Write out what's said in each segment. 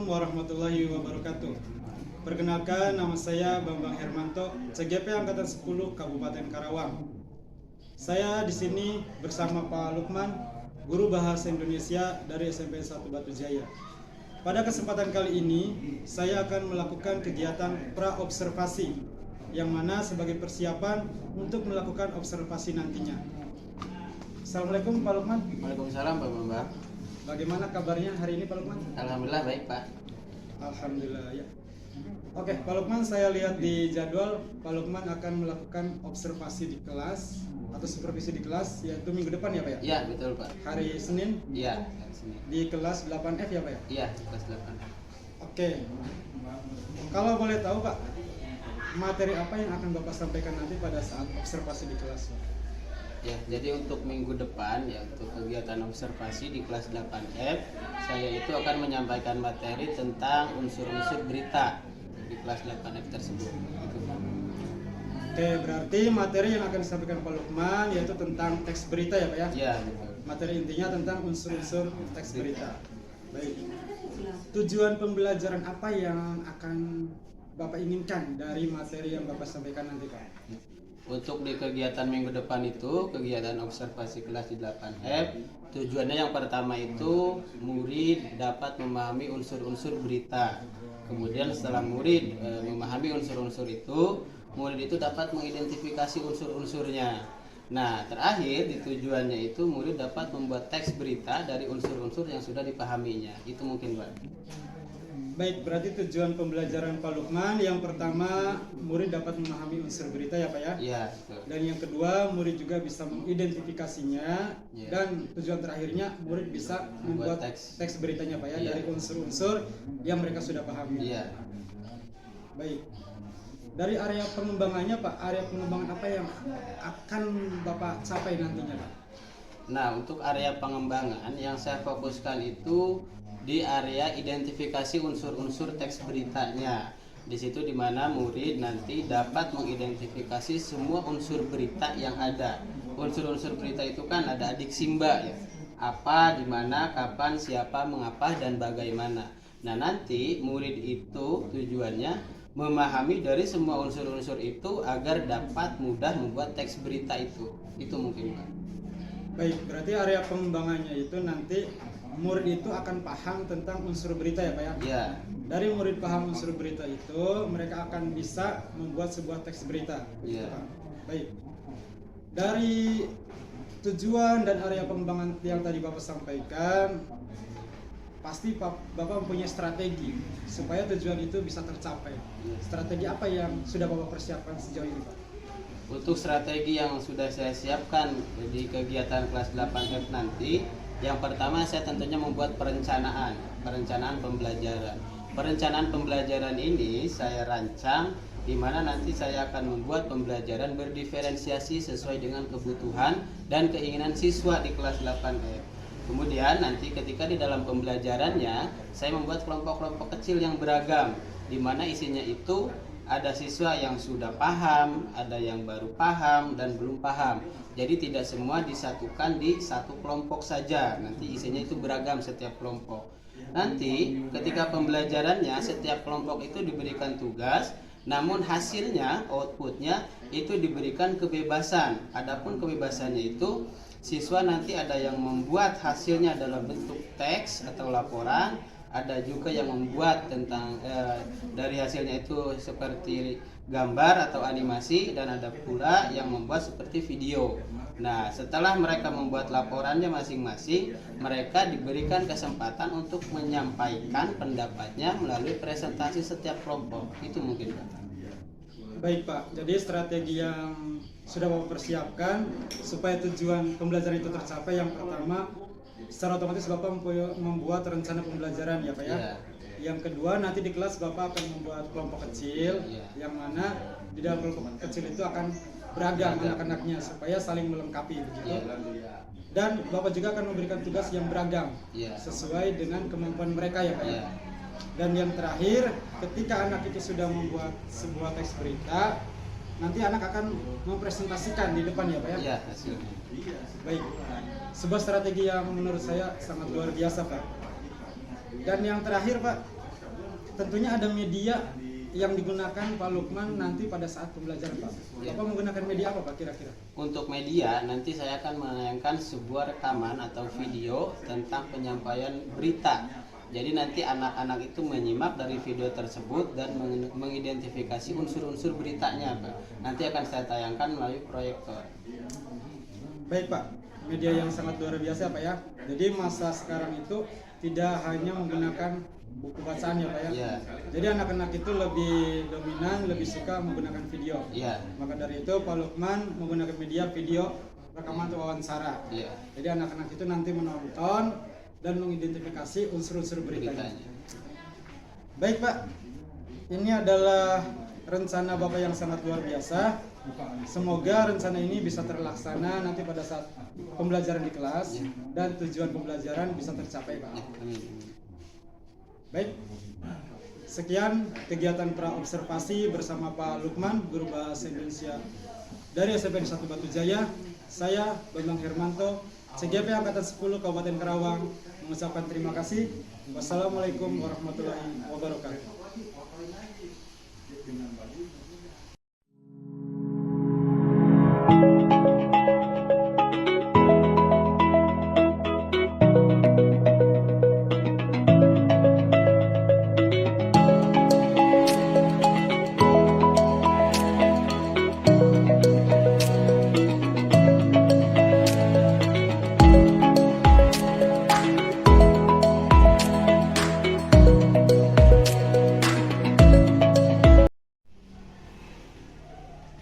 Assalamualaikum warahmatullahi wabarakatuh. Perkenalkan, nama saya Bambang Hermanto, CGP Angkatan 10 Kabupaten Karawang. Saya di sini bersama Pak Lukman, guru bahasa Indonesia dari SMP 1 Batu Jaya. Pada kesempatan kali ini, saya akan melakukan kegiatan pra-observasi, yang mana sebagai persiapan untuk melakukan observasi nantinya. Assalamualaikum Pak Lukman. Waalaikumsalam Pak Bambang. Bagaimana kabarnya hari ini Pak Lukman? Alhamdulillah baik Pak. Alhamdulillah ya. Oke Pak Lukman, saya lihat di jadwal Pak Lukman akan melakukan observasi di kelas atau supervisi di kelas, yaitu minggu depan ya Pak ya? Iya betul Pak. Hari Senin? Iya hari Senin. Di kelas 8F ya Pak ya? Iya kelas 8. Oke. Kalau boleh tahu Pak, materi apa yang akan Bapak sampaikan nanti pada saat observasi di kelas? Ya, jadi untuk minggu depan ya untuk kegiatan observasi di kelas 8F, saya itu akan menyampaikan materi tentang unsur-unsur berita di kelas 8F tersebut. Gitu. Oke, berarti materi yang akan disampaikan Pak Lukman yaitu tentang teks berita ya Pak ya? Iya betul. Materi intinya tentang unsur-unsur teks berita. Baik. Tujuan pembelajaran apa yang akan Bapak inginkan dari materi yang Bapak sampaikan nanti Pak? Untuk di kegiatan minggu depan itu, kegiatan observasi kelas di 8F, tujuannya yang pertama itu murid dapat memahami unsur-unsur berita. Kemudian setelah murid memahami unsur-unsur itu, murid itu dapat mengidentifikasi unsur-unsurnya. Nah, terakhir di tujuannya itu murid dapat membuat teks berita dari unsur-unsur yang sudah dipahaminya. Itu mungkin Pak. Baik, berarti tujuan pembelajaran Pak Lukman yang pertama murid dapat memahami unsur berita ya Pak ya? Iya, betul. Dan yang kedua murid juga bisa mengidentifikasinya, Ya. Dan tujuan terakhirnya murid bisa membuat teks beritanya Pak ya, Ya. dari unsur-unsur yang mereka sudah pahami. Iya. Baik. Dari area pengembangannya Pak, area pengembangan apa yang akan Bapak capai nantinya Pak? Nah, untuk area pengembangan yang saya fokuskan itu di area identifikasi unsur-unsur teks beritanya. Di situ dimana murid nanti dapat mengidentifikasi semua unsur berita yang ada. Unsur-unsur berita itu kan ada adik simba ya. Apa, di mana, kapan, siapa, mengapa, dan bagaimana. Nah, nanti murid itu tujuannya memahami dari semua unsur-unsur itu agar dapat mudah membuat teks berita itu. Itu mungkin Pak. Baik, berarti area pengembangannya itu nanti murid itu akan paham tentang unsur berita ya Pak ya? Iya. Dari murid paham unsur berita itu, mereka akan bisa membuat sebuah teks berita. Iya. Baik. Dari tujuan dan area pengembangan yang tadi Bapak sampaikan, pasti Bapak mempunyai strategi supaya tujuan itu bisa tercapai. Strategi apa yang sudah Bapak persiapkan sejauh ini Pak? Untuk strategi yang sudah saya siapkan di kegiatan kelas 8F nanti, yang pertama saya tentunya membuat perencanaan pembelajaran. Perencanaan pembelajaran ini saya rancang di mana nanti saya akan membuat pembelajaran berdiferensiasi sesuai dengan kebutuhan dan keinginan siswa di kelas 8F. Kemudian nanti ketika di dalam pembelajarannya saya membuat kelompok-kelompok kecil yang beragam di mana isinya itu ada siswa yang sudah paham, ada yang baru paham dan belum paham. Jadi tidak semua disatukan di satu kelompok saja. Nanti isinya itu beragam setiap kelompok. Nanti ketika pembelajarannya setiap kelompok itu diberikan tugas, namun hasilnya, outputnya itu diberikan kebebasan. Adapun kebebasannya itu siswa nanti ada yang membuat hasilnya dalam bentuk teks atau laporan, ada juga yang membuat tentang dari hasilnya itu seperti gambar atau animasi, dan ada pula yang membuat seperti video. Nah, setelah mereka membuat laporannya masing-masing, mereka diberikan kesempatan untuk menyampaikan pendapatnya melalui presentasi setiap kelompok. Itu mungkin Pak. Baik Pak, jadi strategi yang sudah Bapak persiapkan supaya tujuan pembelajaran itu tercapai, yang pertama secara otomatis Bapak membuat rencana pembelajaran ya Pak ya? Yeah. Yang kedua, nanti di kelas Bapak akan membuat kelompok kecil, yang mana di dalam kelompok kecil itu akan beragam anak-anaknya supaya saling melengkapi begitu. Dan Bapak juga akan memberikan tugas yang beragam sesuai dengan kemampuan mereka ya Pak ya? Dan yang terakhir, ketika anak itu sudah membuat sebuah teks berita, nanti anak akan mempresentasikan di depan ya Pak ya? Iya, hasilnya. Baik, sebuah strategi yang menurut saya sangat luar biasa Pak. Dan yang terakhir Pak, tentunya ada media yang digunakan Pak Lukman nanti pada saat pembelajaran Pak. Ya. Bapak menggunakan media apa Pak kira-kira? Untuk media, nanti saya akan menayangkan sebuah rekaman atau video tentang penyampaian berita. Jadi nanti anak-anak itu menyimak dari video tersebut dan mengidentifikasi unsur-unsur beritanya, Pak. Nanti akan saya tayangkan melalui proyektor. Baik Pak, media yang sangat luar biasa Pak ya. Jadi masa sekarang itu tidak hanya menggunakan buku bacaan ya Pak ya. Iya. Jadi anak-anak itu lebih dominan, lebih suka menggunakan video. Iya. Maka dari itu Pak Lukman menggunakan media video rekaman atau wawancara. Iya. Jadi anak-anak itu nanti menonton dan mengidentifikasi unsur-unsur beritanya. Baik Pak, ini adalah rencana Bapak yang sangat luar biasa. Semoga rencana ini bisa terlaksana nanti pada saat pembelajaran di kelas dan tujuan pembelajaran bisa tercapai Pak. Baik, sekian kegiatan pra-observasi bersama Pak Lukman, Guru Bahasa Indonesia dari SMP 1 Batu Jaya. Saya Bambang Hermanto, CGP Angkatan 10 Kabupaten Karawang, mengucapkan terima kasih. Wassalamualaikum warahmatullahi wabarakatuh.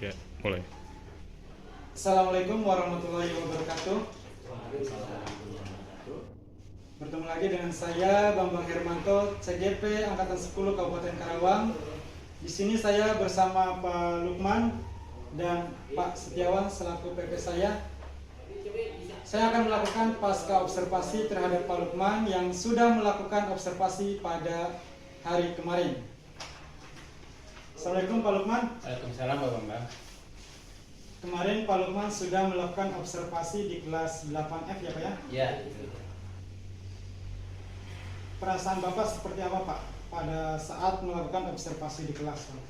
Ya, mulai. Assalamualaikum warahmatullahi wabarakatuh. Bertemu lagi dengan saya Bambang Hermanto, CGP Angkatan 10 Kabupaten Karawang. Di sini saya bersama Pak Lukman dan Pak Setiawan selaku PP saya. Saya akan melakukan pasca observasi terhadap Pak Lukman yang sudah melakukan observasi pada hari kemarin. Assalamualaikum Pak Lukman. Waalaikumsalam, Pak Bambang. Kemarin Pak Lukman sudah melakukan observasi di kelas 8F ya Pak ya? Ya. Perasaan Bapak seperti apa Pak pada saat melakukan observasi di kelas Pak?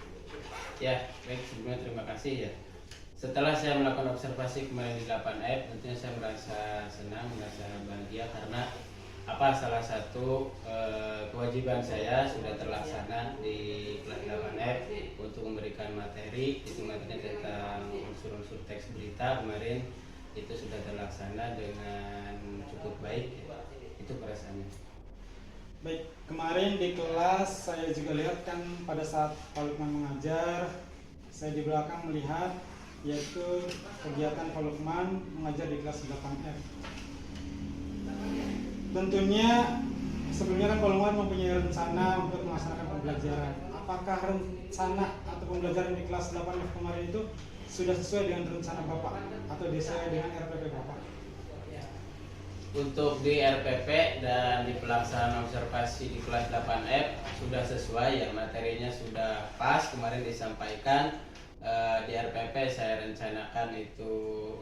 Ya, baik, sebelumnya terima kasih ya. Setelah saya melakukan observasi kemarin di 8F, tentunya saya merasa senang, merasa bahagia karena salah satu kewajiban saya sudah terlaksana di kelas 8F untuk memberikan materi, itu materi tentang unsur-unsur teks berita kemarin itu sudah terlaksana dengan cukup baik, itu perasaannya. Baik, kemarin di kelas saya juga lihat kan pada saat Pak Lukman mengajar, saya di belakang melihat yaitu kegiatan Pak Lukman mengajar di kelas 8F. Tentunya sebelumnya kan Pak Lukman mempunyai rencana untuk melaksanakan pembelajaran. Apakah rencana atau pembelajaran di kelas 8F kemarin itu sudah sesuai dengan rencana Bapak atau sesuai dengan RPP Bapak? Untuk di RPP dan di pelaksanaan observasi di kelas 8F sudah sesuai ya, materinya sudah pas kemarin disampaikan. Di RPP saya rencanakan itu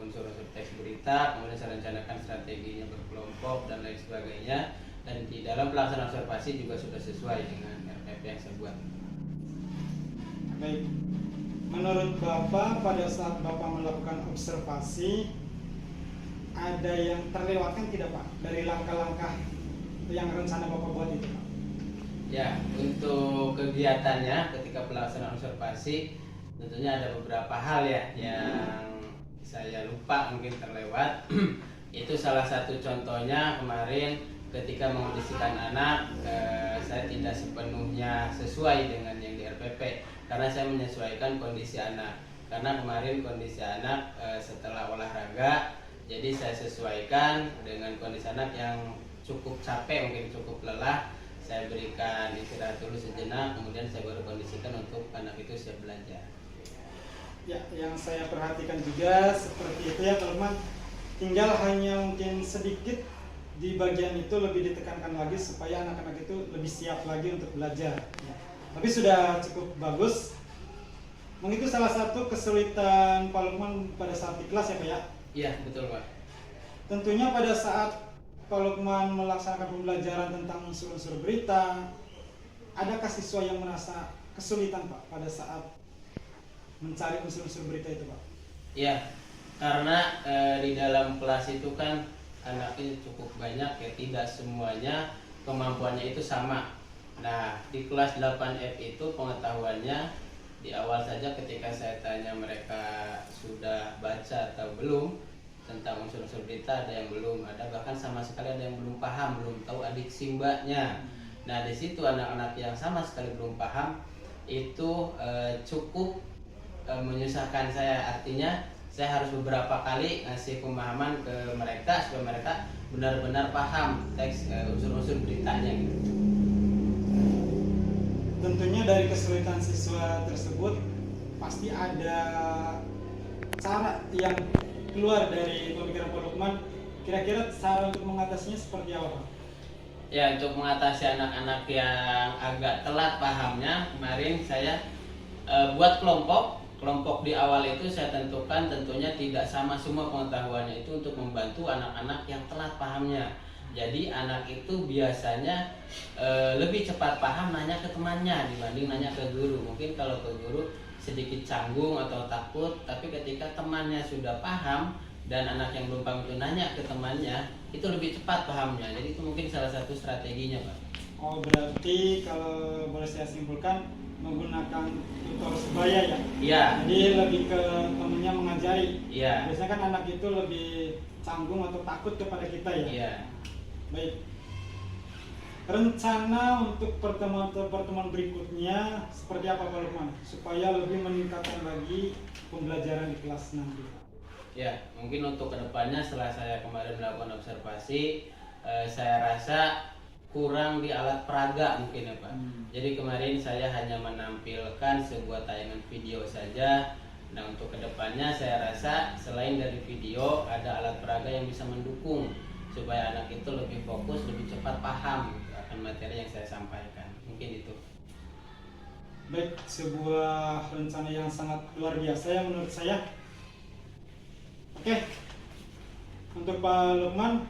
unsur-unsur teks berita, kemudian saya rencanakan strateginya berkelompok dan lain sebagainya, dan di dalam pelaksanaan observasi juga sudah sesuai dengan RPP yang saya buat. Baik, menurut Bapak pada saat Bapak melakukan observasi ada yang terlewatkan tidak Pak dari langkah-langkah yang rencana Bapak buat itu Pak? Ya, untuk kegiatannya ketika pelaksanaan observasi tentunya ada beberapa hal ya yang saya lupa mungkin terlewat. Itu salah satu contohnya kemarin ketika mengondisikan anak, saya tidak sepenuhnya sesuai dengan yang di RPP karena saya menyesuaikan kondisi anak. Karena kemarin kondisi anak setelah olahraga, jadi saya sesuaikan dengan kondisi anak yang cukup capek, mungkin cukup lelah. Saya berikan istirahat dulu sejenak, kemudian saya baru kondisikan untuk anak itu siap belajar. Ya, yang saya perhatikan juga seperti itu ya Pak Lukman. Tinggal hanya mungkin sedikit di bagian itu lebih ditekankan lagi supaya anak-anak itu lebih siap lagi untuk belajar. Ya. Tapi sudah cukup bagus. Mungkin itu salah satu kesulitan Pak Lukman pada saat di kelas ya Pak ya? Iya, betul Pak. Tentunya pada saat Pak Lukman melaksanakan pembelajaran tentang unsur-unsur berita, adakah siswa yang merasa kesulitan Pak pada saat mencari unsur-unsur berita itu Pak? Ya, karena di dalam kelas itu kan anaknya cukup banyak ya, tidak semuanya kemampuannya itu sama. Nah, di kelas 8F itu pengetahuannya di awal saja ketika saya tanya mereka sudah baca atau belum tentang unsur-unsur berita, ada yang belum, ada bahkan sama sekali ada yang belum paham, belum tahu adiksi mbaknya. Nah, di situ anak-anak yang sama sekali belum paham itu cukup menyusahkan saya. Artinya saya harus beberapa kali ngasih pemahaman ke mereka supaya mereka benar-benar paham teks unsur-unsur beritanya gitu. Tentunya dari kesulitan siswa tersebut pasti ada cara yang keluar dari pemikiran Pak Lukman. Kira-kira cara untuk mengatasinya seperti apa Pak? Ya, untuk mengatasi anak-anak yang agak telat pahamnya, kemarin saya buat kelompok di awal itu saya tentukan tentunya tidak sama semua pengetahuannya, itu untuk membantu anak-anak yang telat pahamnya. Jadi anak itu biasanya lebih cepat paham nanya ke temannya dibanding nanya ke guru. Mungkin kalau ke guru sedikit canggung atau takut, tapi ketika temannya sudah paham dan anak yang belum paham itu nanya ke temannya, itu lebih cepat pahamnya. Jadi itu mungkin salah satu strateginya Pak. Oh, berarti kalau boleh saya simpulkan menggunakan tutor sebaya ya? Iya. Jadi lebih ke temennya mengajari. Iya. Biasanya kan anak itu lebih canggung atau takut kepada kita ya? Iya. Baik. Rencana untuk pertemuan berikutnya seperti apa Pak Lukman? Supaya lebih meningkatkan lagi pembelajaran di kelas nanti. Ya, mungkin untuk kedepannya setelah saya kemarin melakukan observasi, saya rasa kurang di alat peraga mungkin ya Pak. Jadi kemarin saya hanya menampilkan sebuah tayangan video saja. Nah, untuk kedepannya saya rasa selain dari video ada alat peraga yang bisa mendukung supaya anak itu lebih fokus, lebih cepat paham akan materi yang saya sampaikan. Mungkin itu. Baik, sebuah rencana yang sangat luar biasa ya menurut saya. Oke, untuk Pak Lukman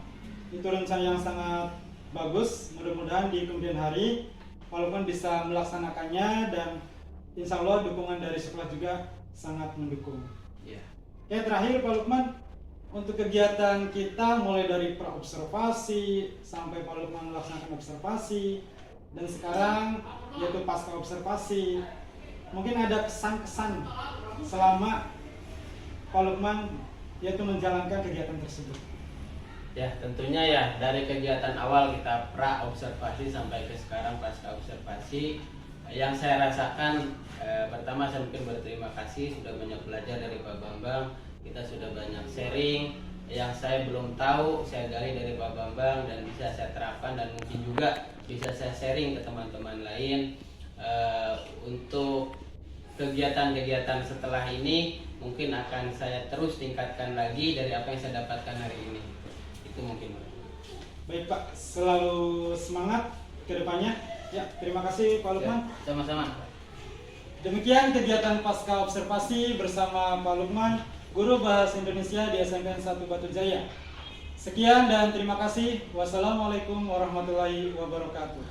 itu rencana yang sangat bagus. Mudah-mudahan di kemudian hari Pak Lukman bisa melaksanakannya dan insya Allah dukungan dari sekolah juga sangat mendukung. Ya. Oke, terakhir Pak Lukman, untuk kegiatan kita mulai dari pra-observasi sampai Pak Lukman melaksanakan observasi dan sekarang yaitu pasca observasi, mungkin ada kesan-kesan selama Pak Lukman yaitu menjalankan kegiatan tersebut. Ya, tentunya ya dari kegiatan awal kita pra-observasi sampai ke sekarang pasca observasi, yang saya rasakan pertama saya mungkin berterima kasih sudah banyak belajar dari Pak Bambang. Kita sudah banyak sharing yang saya belum tahu, saya gali dari Pak Bambang dan bisa saya terapkan dan mungkin juga bisa saya sharing ke teman-teman lain. Untuk kegiatan-kegiatan setelah ini mungkin akan saya terus tingkatkan lagi dari apa yang saya dapatkan hari ini. Itu mungkin. Baik Pak, selalu semangat ke depannya. Ya, terima kasih Pak Lukman. Ya, sama-sama. Demikian kegiatan pasca observasi bersama Pak Lukman, Guru Bahasa Indonesia di SMPN 1 Batu Jaya. Sekian dan terima kasih. Wassalamualaikum warahmatullahi wabarakatuh.